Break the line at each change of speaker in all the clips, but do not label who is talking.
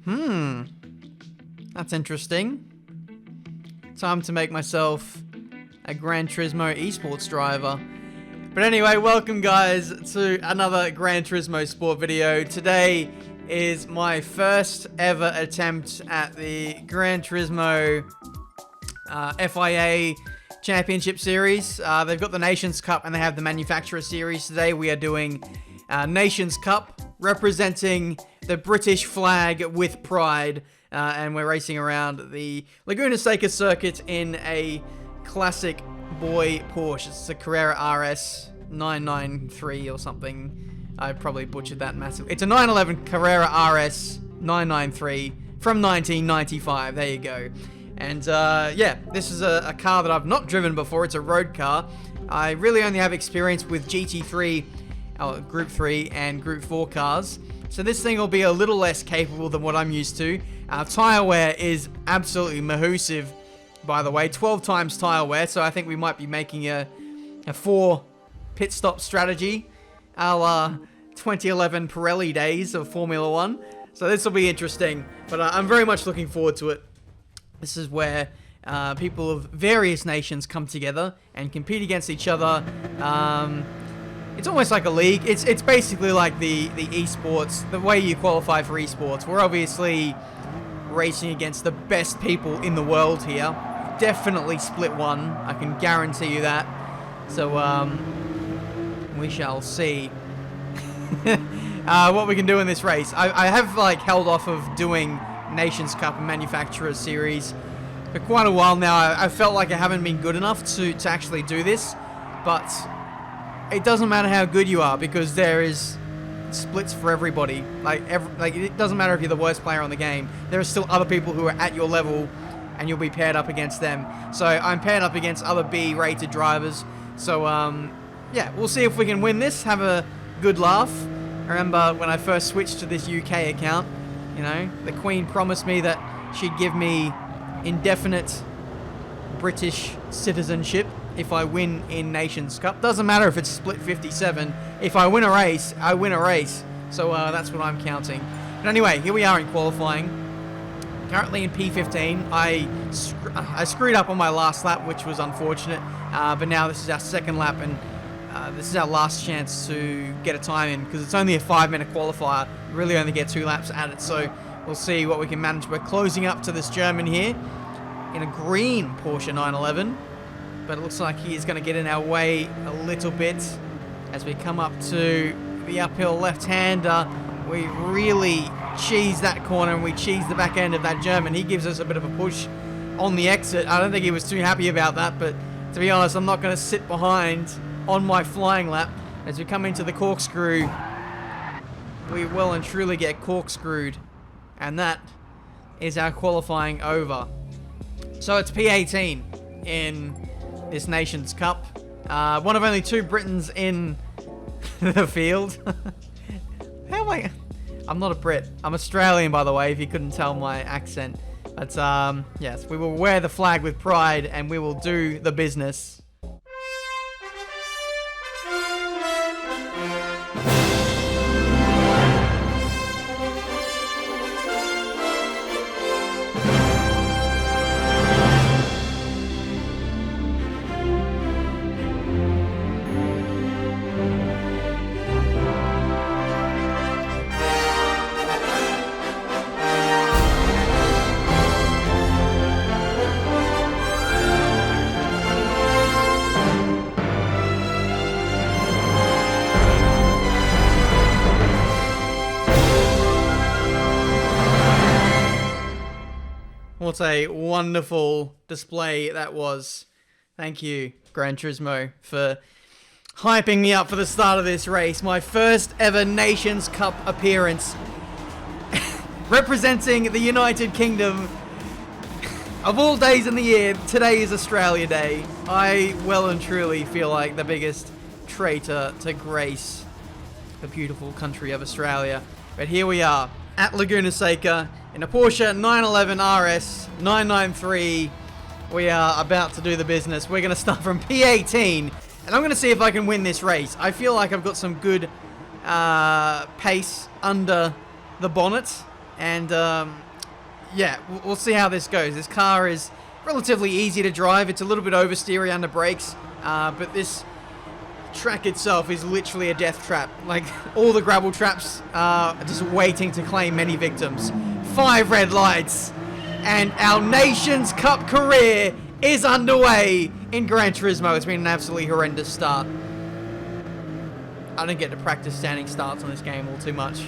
That's interesting. Time to make myself a Gran Turismo esports driver. But anyway, welcome guys to another Gran Turismo sport video. Today is my first ever attempt at the Gran Turismo FIA Championship Series. They've got the Nations Cup and they have the Manufacturer Series. Today we are doing Nations Cup, representing the British flag with pride. And we're racing around the Laguna Seca circuit in a classic boy Porsche. It's a Carrera RS 993 or something. I probably butchered that massively. It's a 911 Carrera RS 993 from 1995. There you go. And yeah, this is a car that I've not driven before. It's a road car. I really only have experience with GT3, Group 3 and Group 4 cars. So this thing will be a little less capable than what I'm used to. Tyre wear is absolutely mahoosive, by the way. 12 times tyre wear, so I think we might be making a 4 pit stop strategy, a la 2011 Pirelli days of Formula 1. So this will be interesting, but I'm very much looking forward to it. This is where people of various nations come together and compete against each other. It's almost like a league. It's basically like the esports, the way you qualify for esports. We're obviously racing against the best people in the world here. Definitely split one, I can guarantee you that. So we shall see what we can do in this race. I have like held off of doing Nations Cup and Manufacturer Series for quite a while now. I felt like I haven't been good enough to actually do this, but it doesn't matter how good you are because there is splits for everybody. Like it doesn't matter if you're the worst player on the game. There are still other people who are at your level and you'll be paired up against them. So I'm paired up against other B-rated drivers. So yeah, we'll see if we can win this, have a good laugh. I remember when I first switched to this UK account, you know, the Queen promised me that she'd give me indefinite British citizenship if I win in Nations Cup. Doesn't matter if it's split 57. If I win a race, I win a race. So that's what I'm counting. But anyway, here we are in qualifying. Currently in P15. I screwed up on my last lap, which was unfortunate. But now this is our second lap, and this is our last chance to get a time in because it's only a 5-minute qualifier. You really only get 2 laps at it. So we'll see what we can manage. We're closing up to this German here in a green Porsche 911. But it looks like he is going to get in our way a little bit as we come up to the uphill left-hander. We really cheese that corner and we cheese the back end of that German. He gives us a bit of a push on the exit. I don't think he was too happy about that, but to be honest, I'm not going to sit behind on my flying lap. As we come into the corkscrew, we well and truly get corkscrewed, and that is our qualifying over. So it's P18 in this Nations Cup. One of only 2 Britons in the field. How am I? I'm not a Brit. I'm Australian, by the way, if you couldn't tell my accent. But yes, we will wear the flag with pride and we will do the business. What a wonderful display that was. Thank you, Gran Turismo, for hyping me up for the start of this race. My first ever Nations Cup appearance. Representing the United Kingdom. Of all days in the year, today is Australia Day. I well and truly feel like the biggest traitor to grace the beautiful country of Australia. But here we are at Laguna Seca in a Porsche 911 RS 993. We are about to do the business. We're going to start from P18, and I'm going to see if I can win this race. I feel like I've got some good pace under the bonnet, And yeah, we'll see how this goes. This car is relatively easy to drive. It's a little bit oversteery under brakes, but this track itself is literally a death trap. Like, all the gravel traps are just waiting to claim many victims. 5 red lights, and our Nations Cup career is underway in Gran Turismo. It's been an absolutely horrendous start. I don't get to practice standing starts on this game all too much.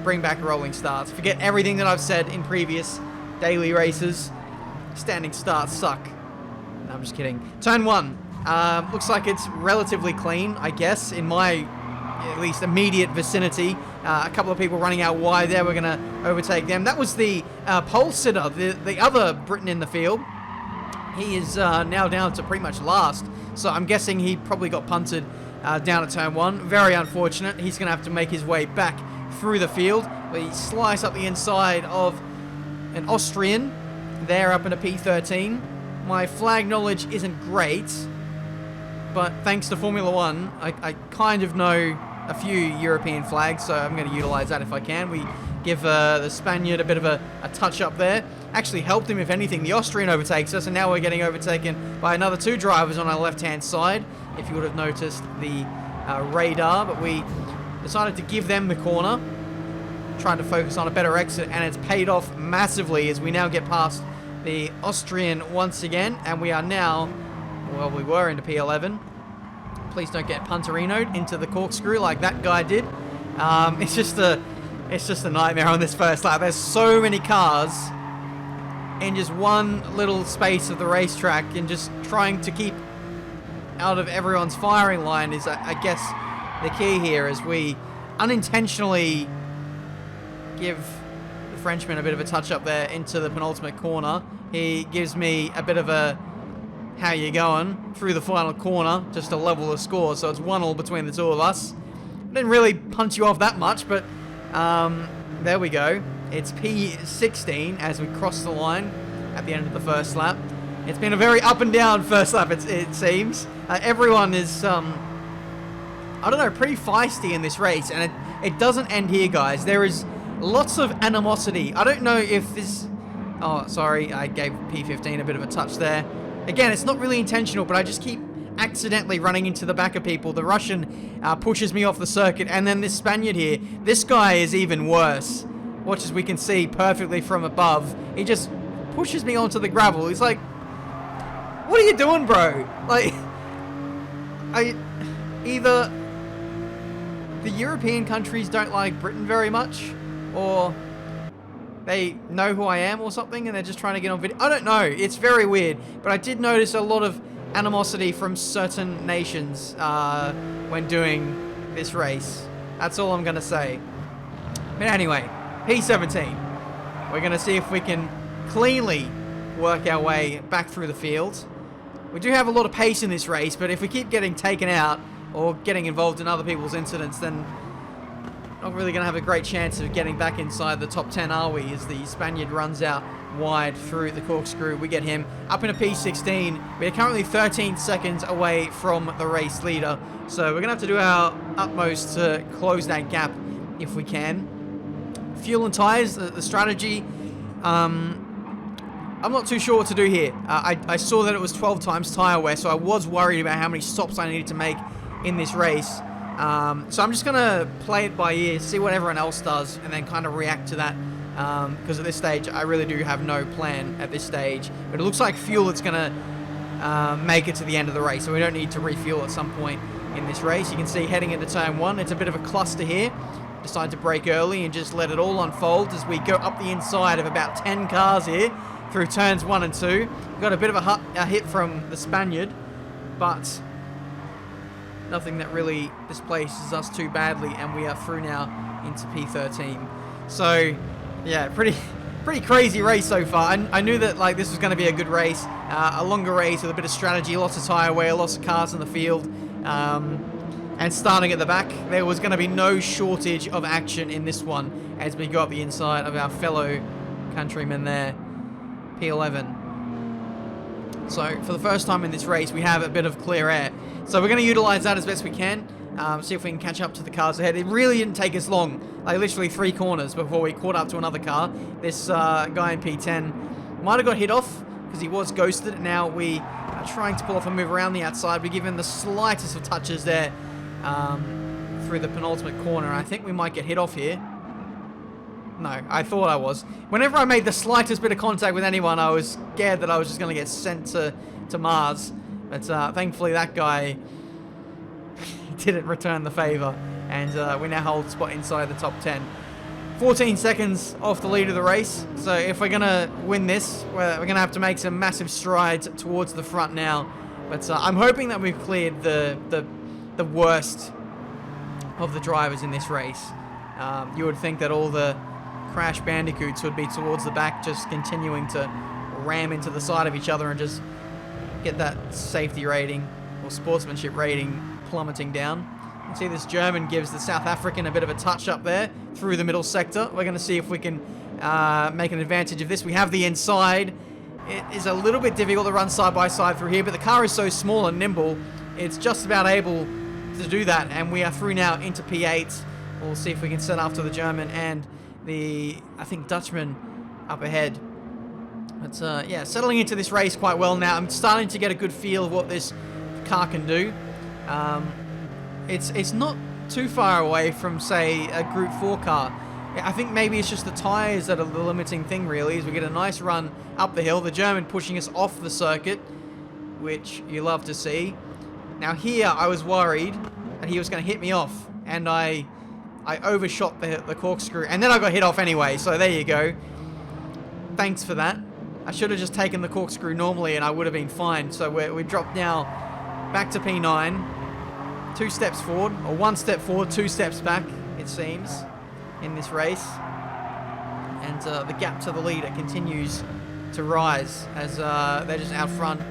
Bring back rolling starts. Forget everything that I've said in previous daily races. Standing starts suck. No, I'm just kidding. Turn 1. Looks like it's relatively clean, I guess, in my at least immediate vicinity. A couple of people running out wide there. We're going to overtake them. That was the pole sitter, the other Briton in the field. He is now down to pretty much last. So I'm guessing he probably got punted down at turn 1. Very unfortunate. He's going to have to make his way back through the field. We slice up the inside of an Austrian there up in a P13. My flag knowledge isn't great, but thanks to Formula 1, I kind of know a few European flags, so I'm going to utilize that if I can. We give the Spaniard a bit of a touch-up there. Actually helped him, if anything. The Austrian overtakes us, and now we're getting overtaken by another 2 drivers on our left-hand side, if you would have noticed the radar. But we decided to give them the corner, trying to focus on a better exit, and it's paid off massively as we now get past the Austrian once again, and we are now, well, we were into P11. Please don't get punterinoed into the corkscrew like that guy did. It's just a nightmare on this first lap. There's so many cars in just one little space of the racetrack, and just trying to keep out of everyone's firing line is, I guess, the key here, as we unintentionally give the Frenchman a bit of a touch up there into the penultimate corner. He gives me a bit of a how you going through the final corner, just to level the score, so it's 1-1 between the two of us. Didn't really punch you off that much, but there we go. It's P16 as we cross the line at the end of the first lap. It's been a very up and down first lap, it seems. Everyone is, I don't know, pretty feisty in this race, and it doesn't end here, guys. There is lots of animosity. I don't know if this... Oh, sorry, I gave P15 a bit of a touch there. Again, it's not really intentional, but I just keep accidentally running into the back of people. The Russian pushes me off the circuit, and then this Spaniard here, this guy is even worse. Watch as we can see perfectly from above. He just pushes me onto the gravel. He's like, what are you doing, bro? Like, either the European countries don't like Britain very much, or they know who I am or something, and they're just trying to get on video. I don't know. It's very weird. But I did notice a lot of animosity from certain nations when doing this race. That's all I'm going to say. But anyway, P17. We're going to see if we can cleanly work our way back through the field. We do have a lot of pace in this race, but if we keep getting taken out or getting involved in other people's incidents, then not really going to have a great chance of getting back inside the top 10, are we? As the Spaniard runs out wide through the corkscrew, we get him up in a P16. We are currently 13 seconds away from the race leader, so we're going to have to do our utmost to close that gap if we can. Fuel and tyres, the strategy, I'm not too sure what to do here. I saw that it was 12 times tyre wear, so I was worried about how many stops I needed to make in this race. So I'm just going to play it by ear, see what everyone else does, and then kind of react to that. Because at this stage, I really do have no plan at this stage. But it looks like fuel is going to make it to the end of the race, so we don't need to refuel at some point in this race. You can see heading into turn 1, it's a bit of a cluster here. Decide to brake early and just let it all unfold as we go up the inside of about 10 cars here through turns 1 and 2. We've got a bit of a hit from the Spaniard, but nothing that really displaces us too badly, and we are through now into P13. So, yeah, pretty crazy race so far. I knew that like this was going to be a good race, a longer race with a bit of strategy, lots of tyre wear, lots of cars in the field, and starting at the back, there was going to be no shortage of action in this one as we go up the inside of our fellow countrymen there, P11. So for the first time in this race, we have a bit of clear air. So we're going to utilize that as best we can. see if we can catch up to the cars ahead. It really didn't take us long, like literally 3 corners before we caught up to another car. This guy in P10 might have got hit off because he was ghosted. Now we are trying to pull off a move around the outside. We give him the slightest of touches there through the penultimate corner. I think we might get hit off here. No, I thought I was. Whenever I made the slightest bit of contact with anyone, I was scared that I was just going to get sent to Mars. But thankfully that guy didn't return the favor, and we now hold spot inside the top 10. 14 seconds off the lead of the race, so if we're going to win this, we're going to have to make some massive strides towards the front now. But I'm hoping that we've cleared the worst of the drivers in this race. You would think that all the Crash Bandicoots would be towards the back, just continuing to ram into the side of each other and just get that safety rating or sportsmanship rating plummeting down. You can see this German gives the South African a bit of a touch up there through the middle sector. We're going to see if we can make an advantage of this. We have the inside. It is a little bit difficult to run side by side through here, but the car is so small and nimble, it's just about able to do that, and we are through now into P8. We'll see if we can set after the German and the, I think, Dutchman up ahead. But yeah, settling into this race quite well now. I'm starting to get a good feel of what this car can do. It's not too far away from, say, a Group 4 car. I think maybe it's just the tyres that are the limiting thing, really, as we get a nice run up the hill. The German pushing us off the circuit, which you love to see. Now here, I was worried that he was going to hit me off, and I overshot the corkscrew, and then I got hit off anyway, so there you go. Thanks for that. I should have just taken the corkscrew normally, and I would have been fine. So we dropped now back to P9. 2 steps forward, or 1 step forward, 2 steps back, it seems, in this race. And the gap to the leader continues to rise as they're just out front,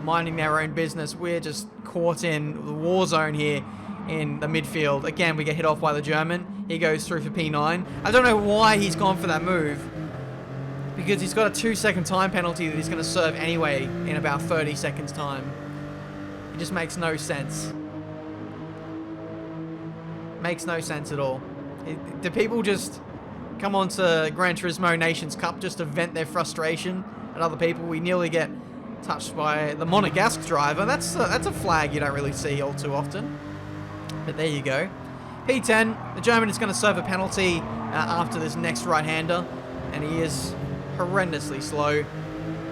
minding their own business. We're just caught in the war zone here in the midfield. Again, we get hit off by the German. He goes through for P9. I don't know why he's gone for that move, because he's got a 2-second time penalty that he's going to serve anyway in about 30 seconds time. It just makes no sense. Makes no sense at all. Do people just come on to Gran Turismo Nations Cup just to vent their frustration at other people? We nearly get touched by the Monegasque driver. That's a flag you don't really see all too often. But there you go. P10, the German is going to serve a penalty after this next right-hander, and he is horrendously slow.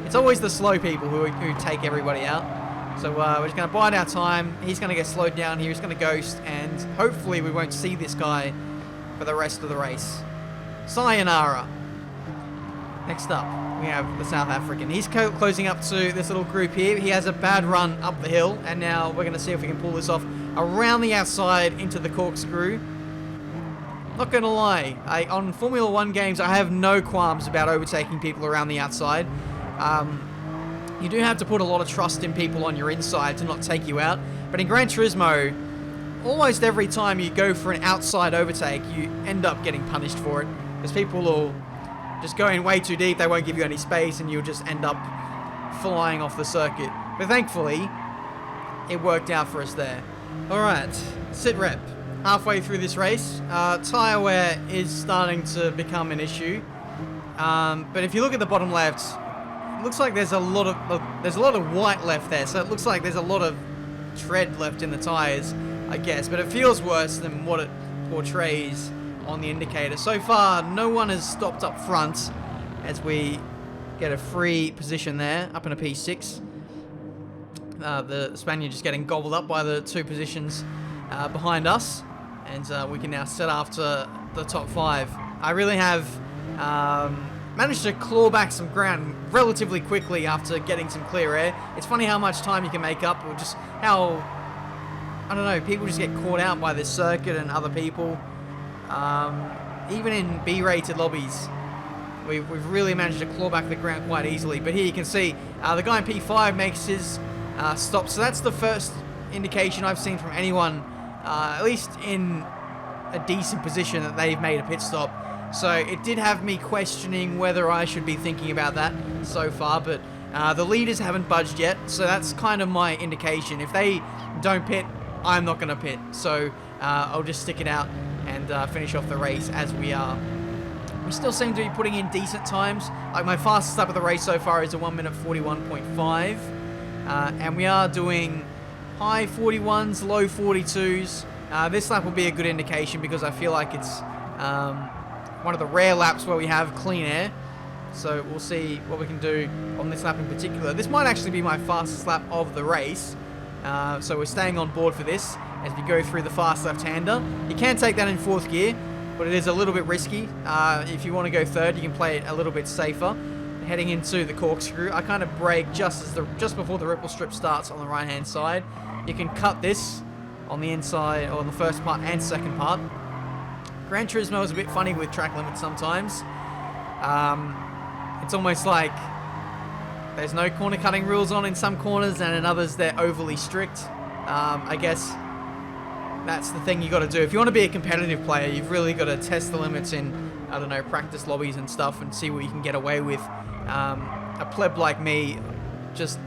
It's always the slow people who take everybody out. So we're just going to bide our time. He's going to get slowed down here. He's going to ghost, and hopefully we won't see this guy for the rest of the race. Sayonara. Next up, we have the South African. He's closing up to this little group here. He has a bad run up the hill, and now we're going to see if we can pull this off around the outside into the corkscrew. Not going to lie, on Formula 1 games, I have no qualms about overtaking people around the outside. You do have to put a lot of trust in people on your inside to not take you out. But in Gran Turismo, almost every time you go for an outside overtake, you end up getting punished for it. Because people will just go in way too deep, they won't give you any space, and you'll just end up flying off the circuit. But thankfully, it worked out for us there. Alright, sit rep. Halfway through this race, tyre wear is starting to become an issue. But if you look at the bottom left, it looks like there's a lot of white left there, so it looks like there's a lot of tread left in the tyres, I guess. But it feels worse than what it portrays on the indicator. So far, no one has stopped up front as we get a free position there, up in a P6. The Spaniard just getting gobbled up by the 2 positions behind us, and we can now set after the top 5. I really have managed to claw back some ground relatively quickly after getting some clear air. It's funny how much time you can make up, or just how, I don't know, people just get caught out by this circuit and other people. Even in B-rated lobbies, we've really managed to claw back the ground quite easily. But here you can see the guy in P5 makes his stop. So that's the first indication I've seen from anyone, at least in a decent position, that they've made a pit stop. So it did have me questioning whether I should be thinking about that so far, but the leaders haven't budged yet, so that's kind of my indication. If they don't pit, I'm not going to pit. So I'll just stick it out and finish off the race as we are. We still seem to be putting in decent times. Like my fastest lap of the race so far is a 1 minute 41.5. And we are doing high 41s, low 42s. This lap will be a good indication because I feel like it's one of the rare laps where we have clean air. So we'll see what we can do on this lap in particular. This might actually be my fastest lap of the race. So we're staying on board for this as we go through the fast left-hander. You can take that in 4th gear, but it is a little bit risky. If you want to go 3rd, you can play it a little bit safer. Heading into the corkscrew, I kind of brake just before the ripple strip starts on the right-hand side. You can cut this on the inside, or on the first part and second part. Gran Turismo is a bit funny with track limits sometimes. It's almost like there's no corner cutting rules on in some corners, and in others they're overly strict. I guess that's the thing you got to do. If you want to be a competitive player, you've really got to test the limits in, I don't know, practice lobbies and stuff and see what you can get away with. A pleb like me just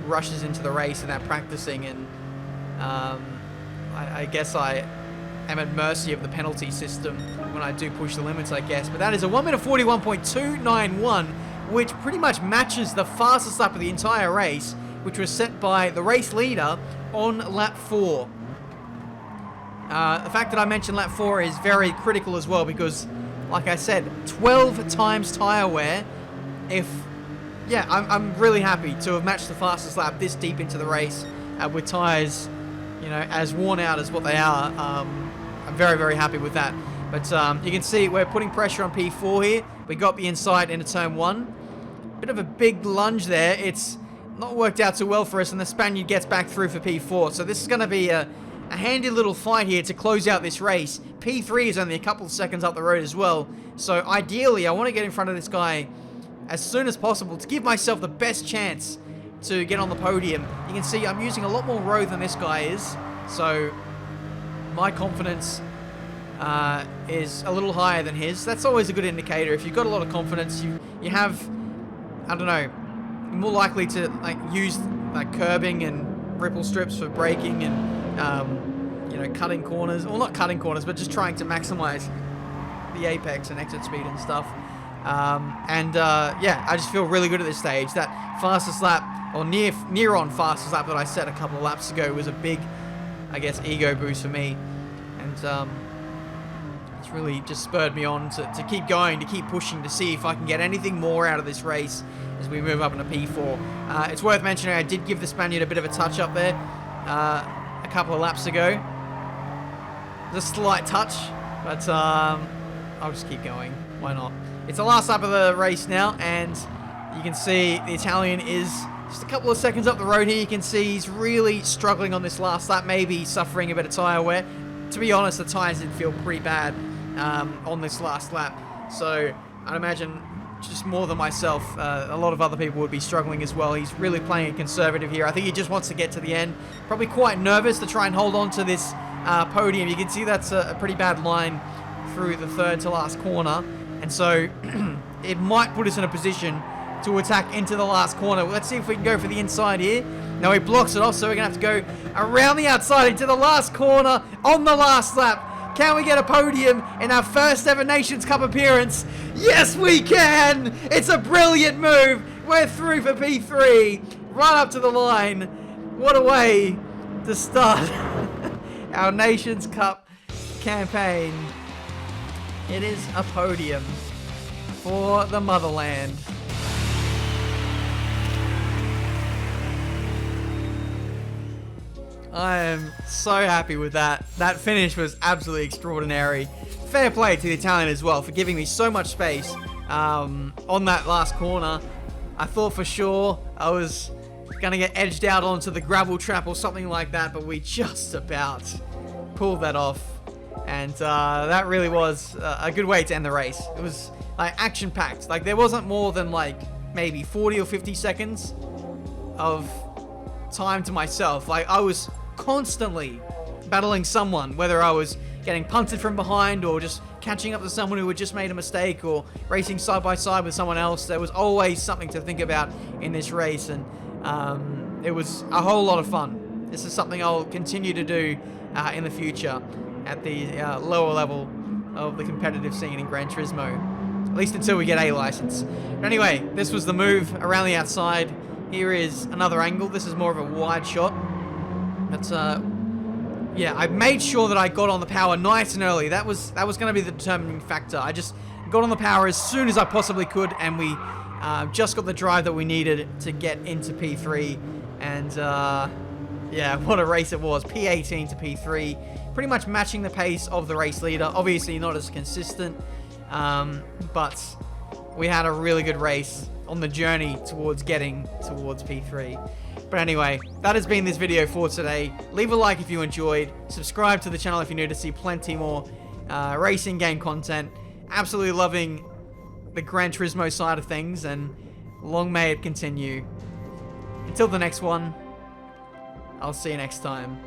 rushes into the race without practicing, and I guess I am at mercy of the penalty system when I do push the limits, I guess. But that is a 1 minute 41.291, which pretty much matches the fastest lap of the entire race, which was set by the race leader on lap 4. The fact that I mentioned lap 4 is very critical as well because, like I said, 12 times tyre wear. I'm really happy to have matched the fastest lap this deep into the race with tyres, you know, as worn out as what they are. I'm very, very happy with that. But you can see we're putting pressure on P4 here. We got the inside into turn 1. Bit of a big lunge there. It's not worked out too well for us, and the Spaniard gets back through for P4. So this is going to be a handy little fight here to close out this race. P3 is only a couple of seconds up the road as well. So ideally, I want to get in front of this guy as soon as possible to give myself the best chance to get on the podium. You can see I'm using a lot more road than this guy is. So my confidence is a little higher than his. That's always a good indicator. If you've got a lot of confidence, you have, I don't know, you're more likely to use curbing and ripple strips for braking and you know, cutting corners. Well, not cutting corners, but just trying to maximize the apex and exit speed and stuff. I just feel really good at this stage. That fastest lap, or near on fastest lap that I set a couple of laps ago was a big, I guess, ego boost for me. And it's really just spurred me on to keep going, to keep pushing, to see if I can get anything more out of this race as we move up into P4. It's worth mentioning I did give the Spaniard a bit of a touch up there a couple of laps ago. Just a slight touch, but I'll just keep going. Why not? It's the last lap of the race now, and you can see the Italian is just a couple of seconds up the road here. You can see he's really struggling on this last lap, maybe suffering a bit of tyre wear. To be honest, the tyres did feel pretty bad on this last lap. So I'd imagine just more than myself, a lot of other people would be struggling as well. He's really playing it conservative here. I think he just wants to get to the end. Probably quite nervous to try and hold on to this podium. You can see that's a pretty bad line through the third to last corner. And so it might put us in a position to attack into the last corner. Let's see if we can go for the inside here. No, he blocks it off, so we're going to have to go around the outside into the last corner on the last lap. Can we get a podium in our first ever Nations Cup appearance? Yes, we can! It's a brilliant move. We're through for P3. Right up to the line. What a way to start our Nations Cup campaign. It is a podium for the motherland. I am so happy with that. That finish was absolutely extraordinary. Fair play to the Italian as well for giving me so much space on that last corner. I thought for sure I was going to get edged out onto the gravel trap or something like that, but we just about pulled that off. And that really was a good way to end the race. It was like action-packed. Like there wasn't more than like maybe 40 or 50 seconds of time to myself. Like I was constantly battling someone, whether I was getting punted from behind or just catching up to someone who had just made a mistake or racing side by side with someone else. There was always something to think about in this race, and it was a whole lot of fun. This is something I'll continue to do in the future at the lower level of the competitive scene in Gran Turismo. At least until we get a license. But anyway, this was the move around the outside. Here is another angle. This is more of a wide shot. That's yeah, I made sure that I got on the power nice and early. That was going to be the determining factor. I just got on the power as soon as I possibly could, and we just got the drive that we needed to get into P3. And yeah, what a race it was. P18 to P3. Pretty much matching the pace of the race leader. Obviously not as consistent, but we had a really good race on the journey towards getting towards P3. But anyway, that has been this video for today. Leave a like if you enjoyed. Subscribe to the channel if you're new to see plenty more racing game content. Absolutely loving the Gran Turismo side of things, and long may it continue. Until the next one, I'll see you next time.